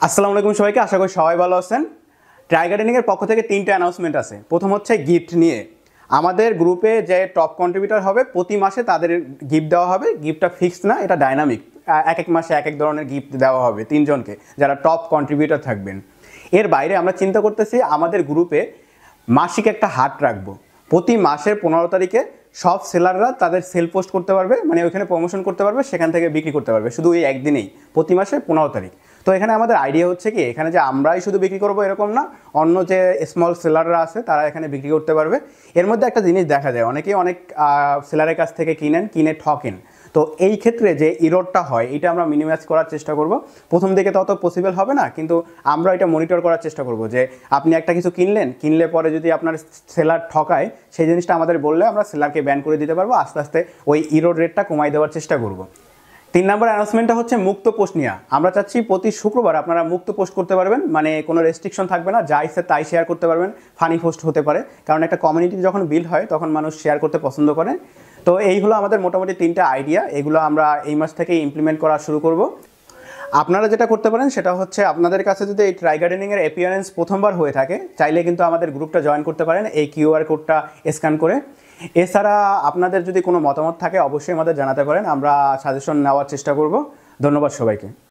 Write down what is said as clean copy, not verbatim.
আসসালামু আলাইকুম সবাইকে, আশা করি সবাই ভালো আছেন। ট্রাই গার্ডেনিংয়ের পক্ষ থেকে 3টা অ্যানাউন্সমেন্ট আছে। প্রথম হচ্ছে গিফট নিয়ে। আমাদের গ্রুপে যে টপ কন্ট্রিবিউটর হবে প্রতি মাসে তাদের গিফট দেওয়া হবে। গিফটটা ফিক্সড না, এটা ডাইনামিক। এক এক মাসে এক এক ধরনের গিফট দেওয়া হবে 3জনকে, যারা টপ কন্ট্রিবিউটর থাকবেন। এর বাইরে আমরা চিন্তা করতেছি আমাদের গ্রুপে মাসিক একটা হাট রাখবো। প্রতি মাসের 15 তারিখে সব সেলাররা তাদের সেল পোস্ট করতে পারবে, মানে ওইখানে প্রমোশন করতে পারবে, সেখান থেকে বিক্রি করতে পারবে শুধু এই একদিনেই, প্রতি মাসের 15 তারিখ। তো এখানে আমাদের আইডিয়া হচ্ছে কি, এখানে যে আমরাই শুধু বিক্রি করবো এরকম না, অন্য যে স্মল সেলাররা আছে তারা এখানে বিক্রি করতে পারবে। এর মধ্যে একটা জিনিস দেখা যায়, অনেকেই অনেক সেলারের কাছ থেকে কিনে ঠকেন। তো এই ক্ষেত্রে যে ইরোডটা হয় এটা আমরা মিনিমাইজ করার চেষ্টা করব। প্রথম দিকে তত পসিবল হবে না, কিন্তু আমরা এটা মনিটর করার চেষ্টা করব যে আপনি একটা কিছু কিনলে পরে যদি আপনার সেলার ঠকায়, সেই জিনিসটা আমাদের বললে আমরা সেলারকে ব্যান করে দিতে পারবো। আস্তে আস্তে ওই ইরোড রেটটা কমাই দেওয়ার চেষ্টা করব। 3 নম্বর অ্যানাউন্সমেন্টটা হচ্ছে মুক্ত পোস্ট নিয়ে। আমরা চাচ্ছি প্রতি শুক্রবার আপনারা মুক্ত পোস্ট করতে পারবেন, মানে কোনো রেস্ট্রিকশন থাকবে না, যা ইচ্ছে তাই শেয়ার করতে পারবেন। ফানি পোস্ট হতে পারে, কারণ একটা কমিউনিটি যখন বিল্ড হয় তখন মানুষ শেয়ার করতে পছন্দ করে। তো এই হলো আমাদের মোটামুটি 3টা আইডিয়া, এগুলো আমরা এই মাস থেকে ইমপ্লিমেন্ট করা শুরু করব। আপনারা যেটা করতে পারেন সেটা হচ্ছে, আপনাদের কাছে যদি এই ট্রাই গার্ডেনিংয়ের অ্যাপিয়ারেন্স প্রথমবার হয়ে থাকে, চাইলে কিন্তু আমাদের গ্রুপটা জয়েন করতে পারেন এই কিউআর কোডটা স্ক্যান করে। এছাড়া আপনাদের যদি কোনো মতামত থাকে অবশ্যই আমাদের জানাতে পারেন, আমরা সাজেশন নেওয়ার চেষ্টা করব। ধন্যবাদ সবাইকে।